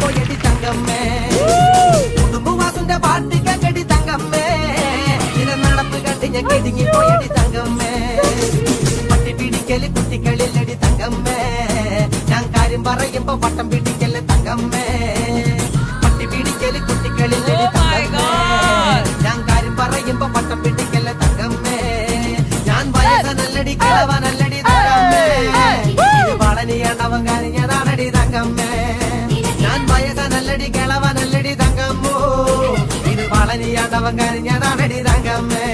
പോയടി തങ്കമ്മേ കുടുംബവാസുന്റെ പാട്ട് കേക്കടി തങ്കമ്മേ ഇത നടപ്പ് കണ്ടി ഞാൻ കിടുങ്ങി പോയടി തങ്കമ്മേ പട്ടി പിടിക്കല് കുട്ടികളില്ലടി തങ്കമ്മേ ഞാൻ കാര്യം പറയുമ്പോ വട്ടം പിടിക്കല് തങ്കമ്മേ പട്ടി പിടിക്കല് കുട്ടികളില്ലടി തങ്കമ്മേ ഞാൻ കാര്യം പറയുമ്പോ വട്ടം പിടിക്കല് തങ്കമ്മേ ഞാൻ വയസ്സനല്ലടി കിളവനല്ലടി തങ്കമ്മേ ഇത് വളനിയാണ്ടവൻ കാര്യം തങ്കമ്മേ ഞാൻ വയസ്സനല്ലടി കിളവനല്ലടി തങ്കമ്മോ ഇത് വളനിയാണ്ടവൻ കാര്യം തങ്കമ്മേ